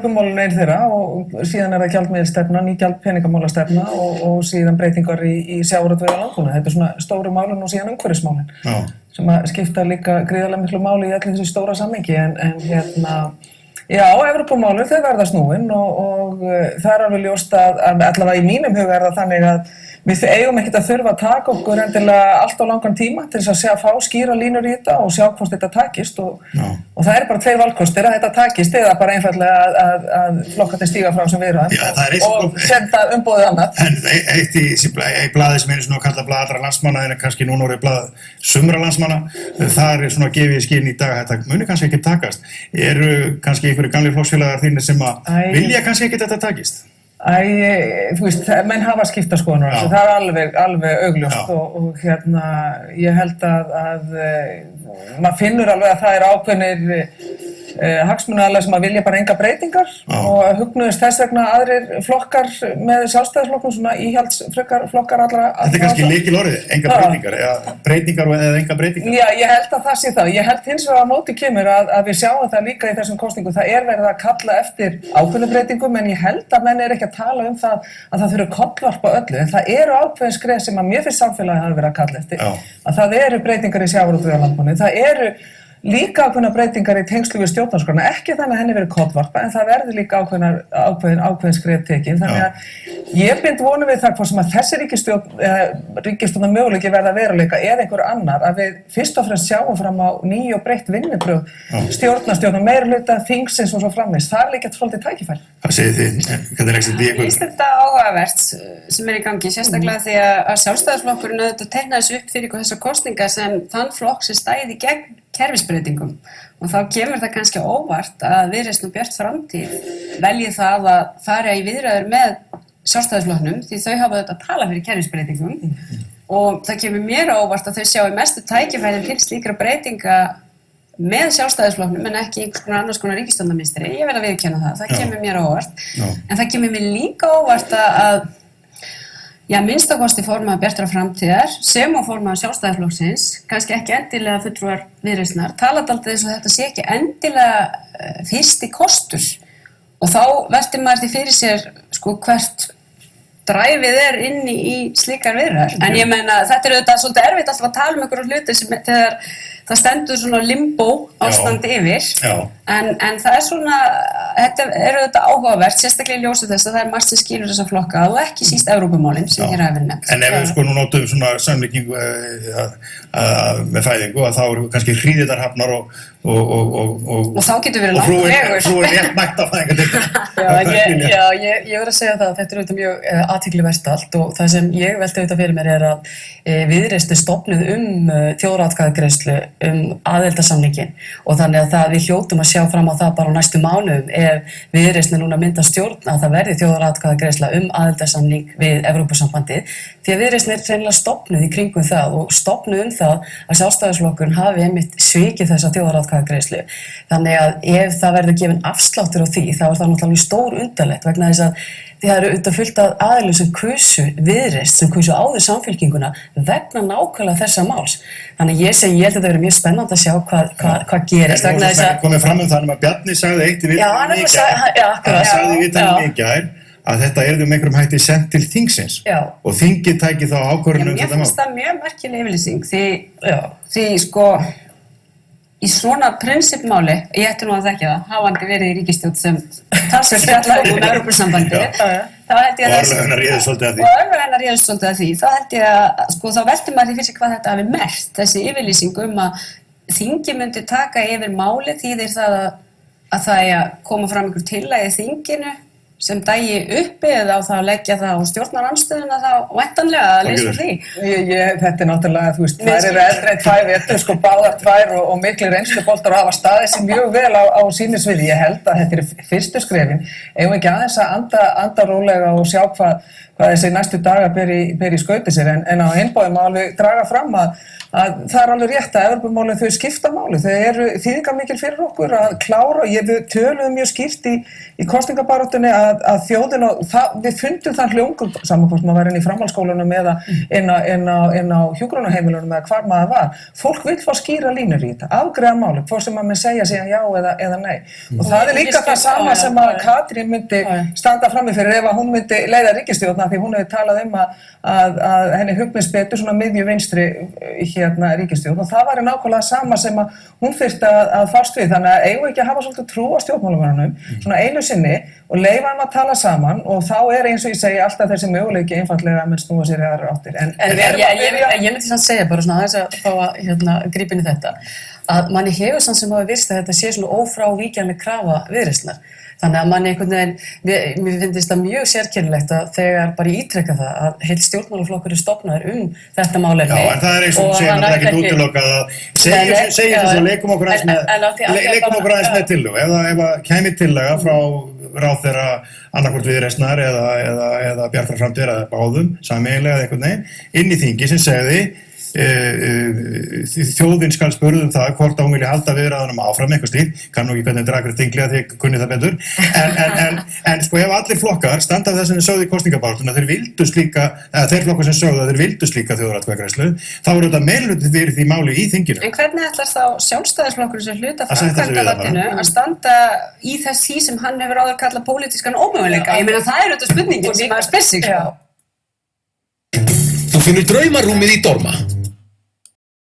Evrópumálin þeirra og síðan það gjaldmiðilsstefna, ný peningamálastefna og síðan breytingar í sjávarútvegi og landbúnaði. Þetta svona stóru málin og síðan umhverfismálin sem að skipta líka gríðarlega miklu máli í öllu þessu stóra samhengi en já, Evrópumálin þau verða snúin og það alveg ljóst að allavega í mínum huga það þannig að við eigum ekkert að þurfa að taka okkur endilega allt á langan tíma til þess að fá skýra línur í þetta og sjá hvort þetta takist og það bara 2 valkostir að þetta takist eða bara einfaldlega að flokkarnir stíga frá sem viðræðum og senda umboðið annað. En eitt í blaði sem svona kallað blað allra landsmanna en kannski núna orðið blað sumra landsmanna, þar svona gefið í skyn í dag að þetta muni kannski ekki takast. Eru kannski einhverju gamlir flokksfélagar þínir sem að vilja kannski ekki þetta takist? Þú veist, menn hafa skipta skoðanir, það alveg augljóst og ég held að maður finnur alveg að það ákveðnir hagsmunaaðilar sem að vilja bara enga breytingar og hugnuðust þess vegna aðrir flokkar með sjálfstæðisflokknum svona íhaldsfrekar flokkar allra. Þetta kannski lykilorðið, enga breytingar eða breytingar eða enga breytingar? Já, ég held að það sé það. Ég held hins vegar á móti kemur að við sjáum það líka í þessum kosningum. Það verið að kalla eftir ákveðnum breytingum en ég held að menn ekki að tala um það að það þurfi kollvarpa öllu en það eru ákveðin skref sem að mér finnst samfélagið hafi verið að kalla eftir. Að það eru breytingar í sjávarútvegi og landbúnaði. Það eru líka ákveðnar breytingar í tengslu við stjórnarskrána, ekki þannig að henni verið kollvarpa, en það verður líka ákveðin skref tekin. Þannig að ég bind vonum við það hvort sem að þessi ríkisstjórnar möguleiki verða veruleika eða einhver annar, að við fyrst og fremst sjáum fram á ný og breytt vinnubrögð stjórnar meirihluta þingsins og svo framvegis. Það líka svolítið tækifæri. Hvað segir þið? Hvernig leggst þetta í ykkur? Mér finnst þetta áhugavert sem í gangi, sérstaklega því að Sjálfstæðisflokkurinn auðvitað teiknaði sig upp fyrir þessar kosningar sem þann flokk sem stæði gegn kerfisbreytingum og þá kemur það kannski óvart að Viðreisn og Björt framtíð velji það að fara í viðræður með Sjálfstæðisflokknum því þau hafa auðvitað að tala fyrir kerfisbreytingum og það kemur mér óvart að þau sjáu mestu tækifærin til slíkra breytinga með Sjálfstæðisflokknum en ekki annars konar ríkisstjórnarministeri. Ég verð að viðurkenna það kemur mér óvart en það kemur mér líka óvart að minnstakosti formaður Bjartrar framtíðar sem og formaður Sjálfstæðisflokksins, kannski ekki endilega fulltrúar Viðreisnar, tala dálítið eins og þetta sé ekki endilega fyrsti kostur og þá veltir maður því fyrir sér hvert dræfið inni í slíkar viðræður. En ég meina þetta auðvitað svolítið erfitt alltaf að tala einhverju hluti sem þegar það stendur svona limbo ástand yfir en það svona, þetta auðvitað áhugavert, sérstaklega í ljósi þess að það margt sem skilur þessa flokka og ekki síst Evrópumálin sem hér hafa verið nefnt. En ef við nú notum svona samlíkingu með fæðingu að þá eru kannski hríðirnar og þá getur verið langt vegur. Frú er rétt mætt á fæðingardeildinni. Ég verð að segja það að þetta auðvitað mjög athyglisvert allt og það sem ég velti auðvitað fyrir mér að Viðreisn stofnuð þjóðaratkvæðagreiðslu aðildarsamninginn og þannig að við hljótum að sjá fram á það bara á næstu mánuðum ef Viðreisn núna mynda stjórn að það verði þjóðaratkvæðagreiðsla aðildarsamning við Evrópusambandið því að Viðreisn hreinlega stofnuð í kringum það og stofnuð það að Sjálfstæðisflokkurinn hafi einmitt svikið þessa þjóðaratkvæðagreiðslu. Þannig að ef það verður gefinn afsláttur á því þá það náttúrulega stór undarlegt vegna þess að það eru auðvitað fullt af aðilum sem kusu Viðreisn, sem kusu áður Samfylkinguna vegna nákvæmlega þessa máls. Þannig ég held að þetta verður mjög spennandi að sjá hvað gerist. En það komið fram þannig að Bjarni sagði eitt í viðtalinu í gær að þetta með einhverjum hætti sent til þingsins og þingið tæki þá ákvörðun þetta mál. Mér finnst það mjög merkileg yfirlýsing því í svona prinsippmáli, ég ætti nú að þekka það, hafandi verið í ríkisstjórn sem talsvert fjallaði Evrópusambandið, þá held ég að örlög hennar réðust svolítið að því. Þá held ég að, þá veltir maður því fyrir sig hvað þetta hafi merkt, þessi yfirlýsing að þingið myndi taka yfir máli þýðir það að það eigi að koma fram einhver tillaga í þinginu sem dægi uppi eða á það að leggja það á stjórnarandstöðuna þá væntanlega að leysa því. Þetta náttúrulega, þær eru eldri en 2 vetur, báðar 2 og miklir reynsluboltar og hafa staðið sig mjög vel á sínu sviði. Ég held að þetta fyrstu skrefin. Eigum ekki aðeins að anda rólega og sjá hvað þessi næstu dagar ber í skauti sér en á hinn bóðum að alveg draga fram að það alveg rétt að Evrópumálin þau skipta máli. Þau eru þýðingarmikil fyrir okkur að klára. Við töluðum mjög skýrt í kosningabaráttunni að að þjóðin og við fundum það hljóngur saman hvort maður var inn í framhaldsskólanum eða inn á hjúkrunarheimilunum eða hvar maður var. Fólk vill fá skýra línur í þetta, afgreiða máli, hvort sem maður segja síðan já eða nei. Og það líka það sama sem að Katrín myndi standa frammi fyrir ef að hún myndi leiða ríkisstjórna því hún hefur talað að henni hugnist betur svona miðju vinstri ríkisstjórn og það var nákvæmlega sama sem að hún þyrfti að fást við þannig að eigum ekki að hafa svolítið trú á stjórnmálamönnunum svona einu sinni og leyfa hann að tala saman og þá eins og ég segi alltaf þessi möguleiki einfallega að menn snúa sér í aðrar áttir. Ég myndi samt segja bara svona aðeins að fá að grípa inn í þetta að manni hefur samt sem hafa virst að þetta sé svona ófrávíkjanleg krafa Viðreisnar. Þannig að manni einhvern veginn, mér finnst það mjög sérkennilegt að þegar bara ítrekka það að heill stjórnmálaflokkur stofnaður þetta málefni. Já, en það eins og segja náttúrulega ekkert útilokað að segja þess að leikum okkur aðeins með tillögu. Ef að kæmi tillaga frá ráðherra annarkvort Viðreisnar eða Bjartrar framtíðar eða báðum, sameiginlega eða einhvern veginn, inn í þingi sem segði þjóðin skal spurða það hvort hún vilja halda viðræðunum áfram eitthvað slíkt, kann nú ekki hvernig dragur þinglega því kunni það betur en sko ef allir flokkar standa þess að þeir sögðu í kosningabaráttunni að þeir vildu slíka þeir flokkar sem sögðu að þeir vildu slíka þjóðaratkvæðagreiðslu þá eru þetta meirihluti fyrir því máli í þinginu. En hvernig ætlar þá Sjálfstæðisflokkurinn sem hluta framkvæmdarvaldinu að standa í því sem hann hefur áður kallað pólitískan ómöguleika? Ég meina það auðvitað spurningin sem maður spyr sig. Þú finnur draumarúmið í Dorma.